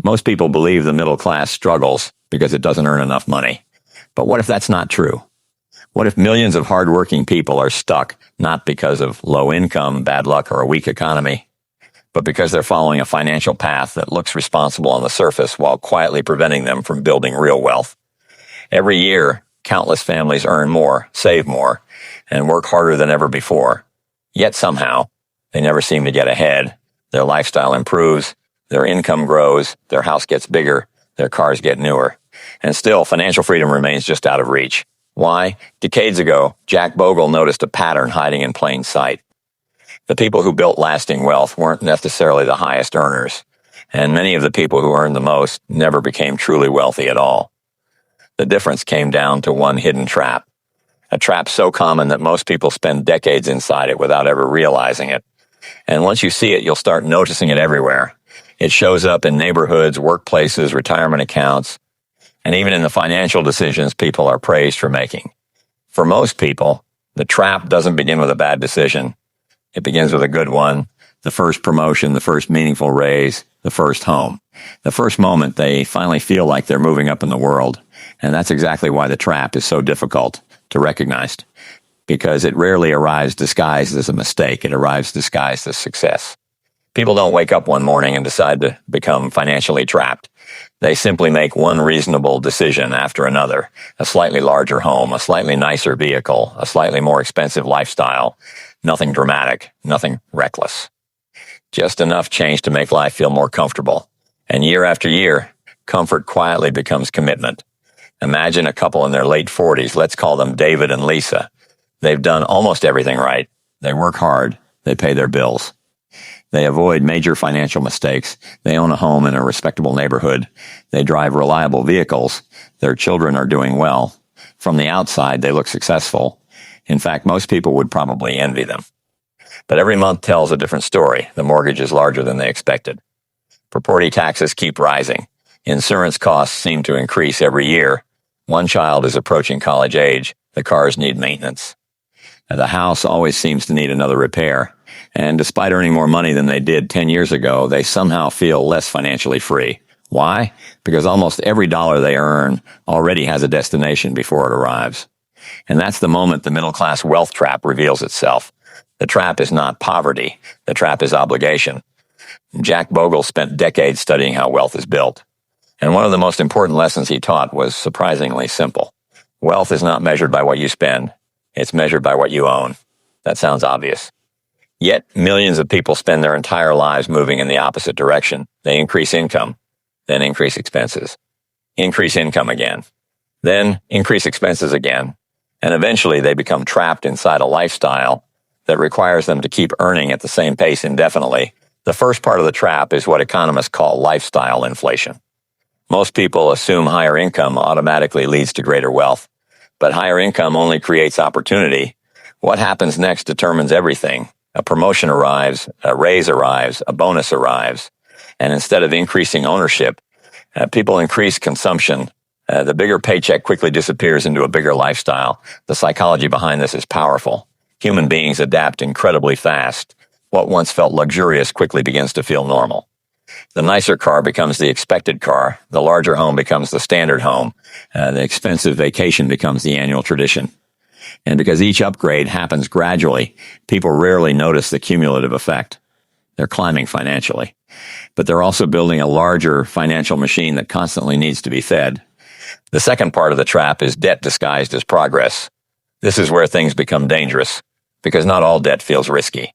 Most people believe the middle class struggles because it doesn't earn enough money. But what if that's not true? What if millions of hardworking people are stuck not because of low income, bad luck, or a weak economy, but because they're following a financial path that looks responsible on the surface while quietly preventing them from building real wealth? Every year, countless families earn more, save more, and work harder than ever before. Yet somehow, they never seem to get ahead. Their lifestyle improves, their income grows, their house gets bigger, their cars get newer. And still, financial freedom remains just out of reach. Why? Decades ago, Jack Bogle noticed a pattern hiding in plain sight. The people who built lasting wealth weren't necessarily the highest earners, and many of the people who earned the most never became truly wealthy at all. The difference came down to one hidden trap, a trap so common that most people spend decades inside it without ever realizing it. And once you see it, you'll start noticing it everywhere. It shows up in neighborhoods, workplaces, retirement accounts, and even in the financial decisions people are praised for making. For most people, the trap doesn't begin with a bad decision. It begins with a good one, the first promotion, the first meaningful raise, the first home. The first moment they finally feel like they're moving up in the world. And that's exactly why the trap is so difficult to recognize, because it rarely arrives disguised as a mistake. It arrives disguised as success. People don't wake up one morning and decide to become financially trapped. They simply make one reasonable decision after another: a slightly larger home, a slightly nicer vehicle, a slightly more expensive lifestyle. Nothing dramatic, nothing reckless. Just enough change to make life feel more comfortable. And year after year, comfort quietly becomes commitment. Imagine a couple in their late 40s, let's call them David and Lisa. They've done almost everything right. They work hard. They pay their bills. They avoid major financial mistakes. They own a home in a respectable neighborhood. They drive reliable vehicles. Their children are doing well. From the outside, they look successful. In fact, most people would probably envy them. But every month tells a different story. The mortgage is larger than they expected. Property taxes keep rising. Insurance costs seem to increase every year. One child is approaching college age. The cars need maintenance. The house always seems to need another repair. And despite earning more money than they did 10 years ago, they somehow feel less financially free. Why? Because almost every dollar they earn already has a destination before it arrives. And that's the moment the middle-class wealth trap reveals itself. The trap is not poverty. The trap is obligation. Jack Bogle spent decades studying how wealth is built. And one of the most important lessons he taught was surprisingly simple. Wealth is not measured by what you spend. It's measured by what you own. That sounds obvious. Yet, millions of people spend their entire lives moving in the opposite direction. They increase income, then increase expenses. Increase income again, then increase expenses again. And eventually they become trapped inside a lifestyle that requires them to keep earning at the same pace indefinitely. The first part of the trap is what economists call lifestyle inflation. Most people assume higher income automatically leads to greater wealth. But higher income only creates opportunity. What happens next determines everything. A promotion arrives, a raise arrives, a bonus arrives. And instead of increasing ownership, people increase consumption. The bigger paycheck quickly disappears into a bigger lifestyle. The psychology behind this is powerful. Human beings adapt incredibly fast. What once felt luxurious quickly begins to feel normal. The nicer car becomes the expected car. The larger home becomes the standard home. The expensive vacation becomes the annual tradition. And because each upgrade happens gradually, people rarely notice the cumulative effect. They're climbing financially. But they're also building a larger financial machine that constantly needs to be fed. The second part of the trap is debt disguised as progress. This is where things become dangerous, because not all debt feels risky.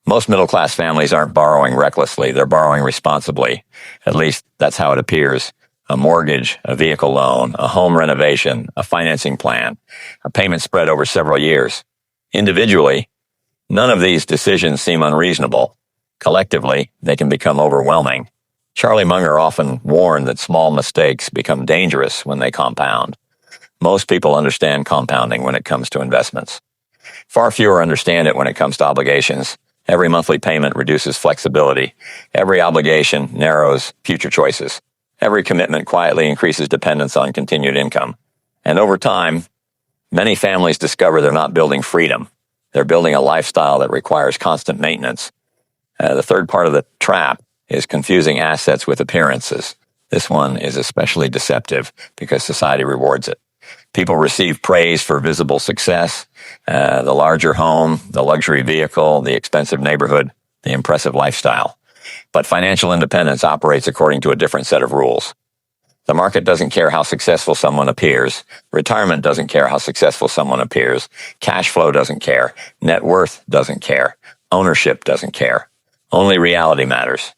Most middle-class families aren't borrowing recklessly. They're borrowing responsibly. At least that's how it appears. A mortgage, a vehicle loan, a home renovation, a financing plan, a payment spread over several years. Individually, none of these decisions seem unreasonable. Collectively, they can become overwhelming. Charlie Munger often warned that small mistakes become dangerous when they compound. Most people understand compounding when it comes to investments. Far fewer understand it when it comes to obligations. Every monthly payment reduces flexibility. Every obligation narrows future choices. Every commitment quietly increases dependence on continued income. And over time, many families discover they're not building freedom. They're building a lifestyle that requires constant maintenance. The third part of the trap is confusing assets with appearances. This one is especially deceptive because society rewards it. People receive praise for visible success, the larger home, the luxury vehicle, the expensive neighborhood, the impressive lifestyle. But financial independence operates according to a different set of rules. The market doesn't care how successful someone appears. Retirement doesn't care how successful someone appears. Cash flow doesn't care. Net worth doesn't care. Ownership doesn't care. Only reality matters.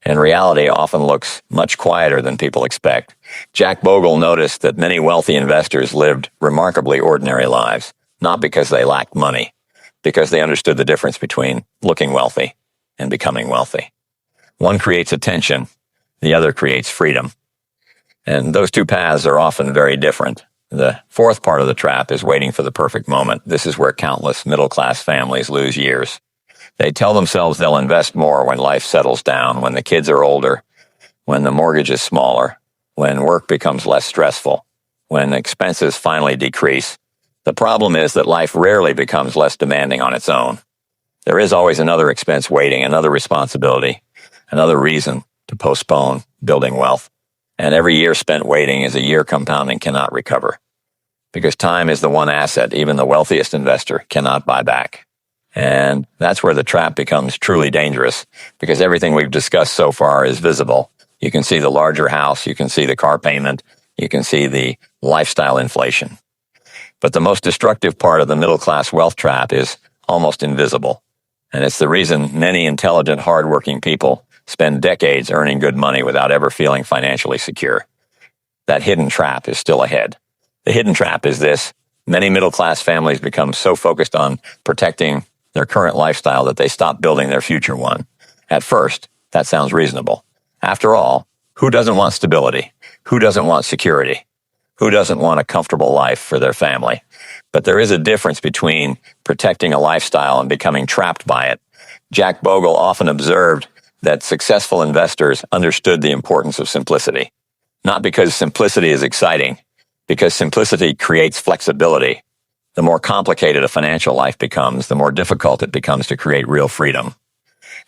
And reality often looks much quieter than people expect. Jack Bogle noticed that many wealthy investors lived remarkably ordinary lives, not because they lacked money, because they understood the difference between looking wealthy and becoming wealthy. One creates attention, the other creates freedom. And those two paths are often very different. The fourth part of the trap is waiting for the perfect moment. This is where countless middle-class families lose years. They tell themselves they'll invest more when life settles down, when the kids are older, when the mortgage is smaller, when work becomes less stressful, when expenses finally decrease. The problem is that life rarely becomes less demanding on its own. There is always another expense waiting, another responsibility, another reason to postpone building wealth. And every year spent waiting is a year compounding cannot recover. Because time is the one asset even the wealthiest investor cannot buy back. And that's where the trap becomes truly dangerous, because everything we've discussed so far is visible. You can see the larger house, you can see the car payment, you can see the lifestyle inflation. But the most destructive part of the middle-class wealth trap is almost invisible. And it's the reason many intelligent, hardworking people spend decades earning good money without ever feeling financially secure. That hidden trap is still ahead. The hidden trap is this: many middle-class families become so focused on protecting their current lifestyle that they stop building their future one. At first, that sounds reasonable. After all, who doesn't want stability? Who doesn't want security? Who doesn't want a comfortable life for their family? But there is a difference between protecting a lifestyle and becoming trapped by it. Jack Bogle often observed that successful investors understood the importance of simplicity. Not because simplicity is exciting, because simplicity creates flexibility. The more complicated a financial life becomes, the more difficult it becomes to create real freedom.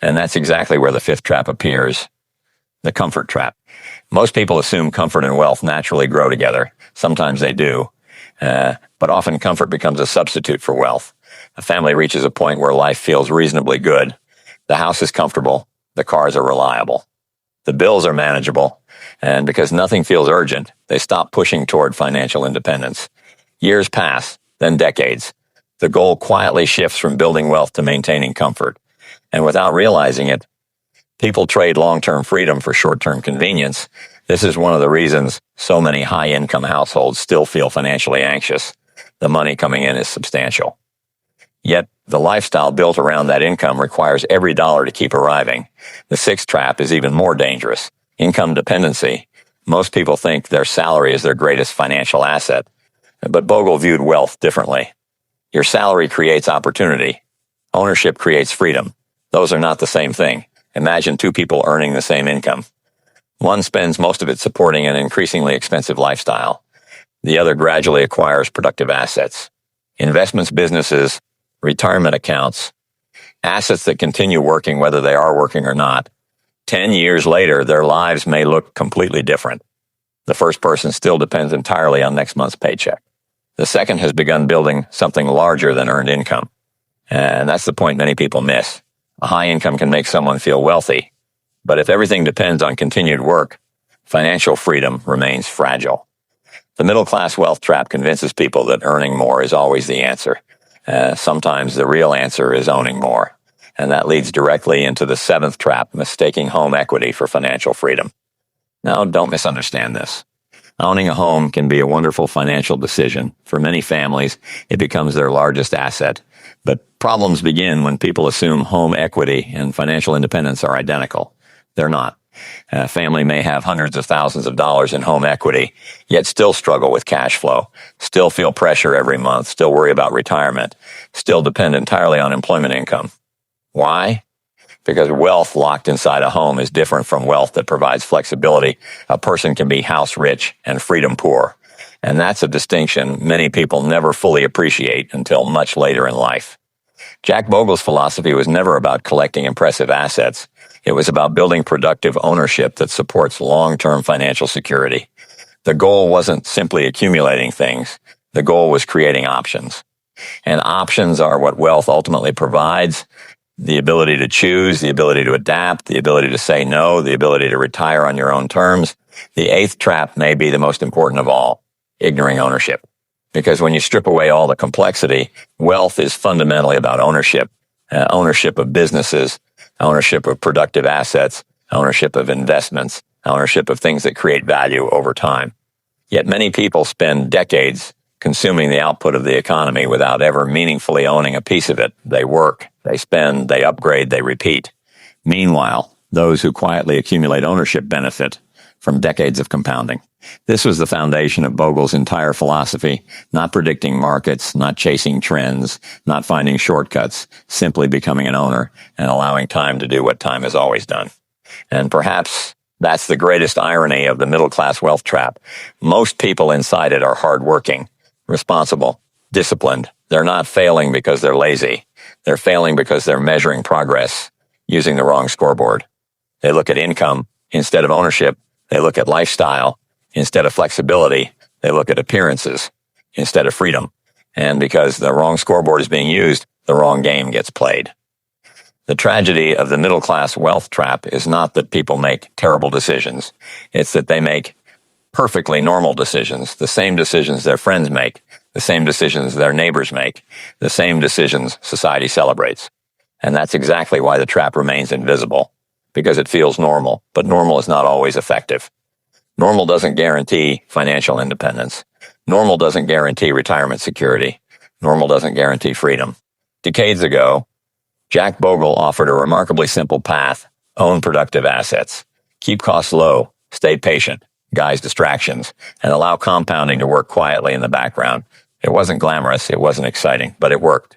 And that's exactly where the fifth trap appears, the comfort trap. Most people assume comfort and wealth naturally grow together. Sometimes they do, but often comfort becomes a substitute for wealth. A family reaches a point where life feels reasonably good. The house is comfortable. The cars are reliable. The bills are manageable. And because nothing feels urgent, they stop pushing toward financial independence. Years pass, then decades. The goal quietly shifts from building wealth to maintaining comfort. And without realizing it, people trade long-term freedom for short-term convenience. This is one of the reasons so many high-income households still feel financially anxious. The money coming in is substantial. Yet, the lifestyle built around that income requires every dollar to keep arriving. The sixth trap is even more dangerous: income dependency. Most people think their salary is their greatest financial asset, but Bogle viewed wealth differently. Your salary creates opportunity. Ownership creates freedom. Those are not the same thing. Imagine two people earning the same income. One spends most of it supporting an increasingly expensive lifestyle. The other gradually acquires productive assets. Investments, businesses, retirement accounts, assets that continue working whether they are working or not. 10 years later, their lives may look completely different. The first person still depends entirely on next month's paycheck. The second has begun building something larger than earned income. And that's the point many people miss. A high income can make someone feel wealthy, but if everything depends on continued work, financial freedom remains fragile. The middle-class wealth trap convinces people that earning more is always the answer. Sometimes the real answer is owning more. And that leads directly into the seventh trap, mistaking home equity for financial freedom. Now, don't misunderstand this. Owning a home can be a wonderful financial decision. For many families, it becomes their largest asset. But problems begin when people assume home equity and financial independence are identical. They're not. A family may have hundreds of thousands of dollars in home equity, yet still struggle with cash flow, still feel pressure every month, still worry about retirement, still depend entirely on employment income. Why? Because wealth locked inside a home is different from wealth that provides flexibility. A person can be house rich and freedom poor. And that's a distinction many people never fully appreciate until much later in life. Jack Bogle's philosophy was never about collecting impressive assets. It was about building productive ownership that supports long-term financial security. The goal wasn't simply accumulating things. The goal was creating options. And options are what wealth ultimately provides. The ability to choose, the ability to adapt, the ability to say no, the ability to retire on your own terms. The eighth trap may be the most important of all, ignoring ownership. Because when you strip away all the complexity, wealth is fundamentally about ownership. Ownership of businesses, ownership of productive assets, ownership of investments, ownership of things that create value over time. Yet many people spend decades consuming the output of the economy without ever meaningfully owning a piece of it. They work, they spend, they upgrade, they repeat. Meanwhile, those who quietly accumulate ownership benefit from decades of compounding. This was the foundation of Bogle's entire philosophy, not predicting markets, not chasing trends, not finding shortcuts, simply becoming an owner and allowing time to do what time has always done. And perhaps that's the greatest irony of the middle-class wealth trap. Most people inside it are hardworking, responsible, disciplined. They're not failing because they're lazy. They're failing because they're measuring progress using the wrong scoreboard. They look at income instead of ownership. They look at lifestyle instead of flexibility. They look at appearances instead of freedom. And because the wrong scoreboard is being used, the wrong game gets played. The tragedy of the middle-class wealth trap is not that people make terrible decisions. It's that they make perfectly normal decisions, the same decisions their friends make, the same decisions their neighbors make, the same decisions society celebrates. And that's exactly why the trap remains invisible, because it feels normal, but normal is not always effective. Normal doesn't guarantee financial independence. Normal doesn't guarantee retirement security. Normal doesn't guarantee freedom. Decades ago, Jack Bogle offered a remarkably simple path: own productive assets, keep costs low, stay patient, guise distractions, and allow compounding to work quietly in the background. It wasn't glamorous, it wasn't exciting, but it worked.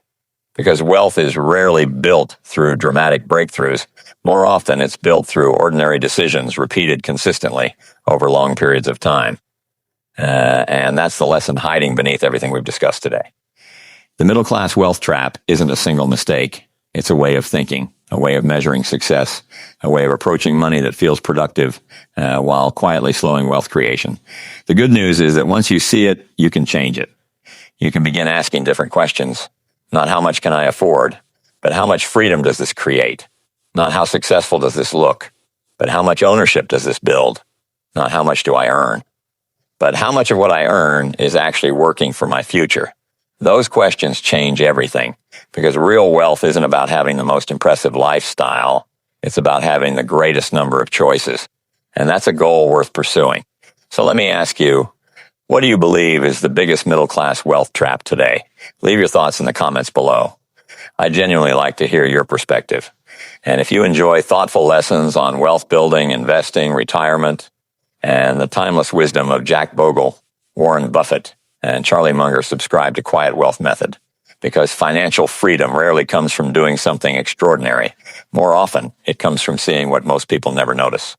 Because wealth is rarely built through dramatic breakthroughs. More often, it's built through ordinary decisions repeated consistently over long periods of time. And that's the lesson hiding beneath everything we've discussed today. The middle-class wealth trap isn't a single mistake. It's a way of thinking, a way of measuring success, a way of approaching money that feels productive while quietly slowing wealth creation. The good news is that once you see it, you can change it. You can begin asking different questions. Not how much can I afford, but how much freedom does this create? Not how successful does this look, but how much ownership does this build? Not how much do I earn, but how much of what I earn is actually working for my future? Those questions change everything, because real wealth isn't about having the most impressive lifestyle. It's about having the greatest number of choices. And that's a goal worth pursuing. So let me ask you, what do you believe is the biggest middle-class wealth trap today? Leave your thoughts in the comments below. I genuinely like to hear your perspective. And if you enjoy thoughtful lessons on wealth building, investing, retirement, and the timeless wisdom of Jack Bogle, Warren Buffett, and Charlie Munger, subscribe to Quiet Wealth Method, because financial freedom rarely comes from doing something extraordinary. More often, it comes from seeing what most people never notice.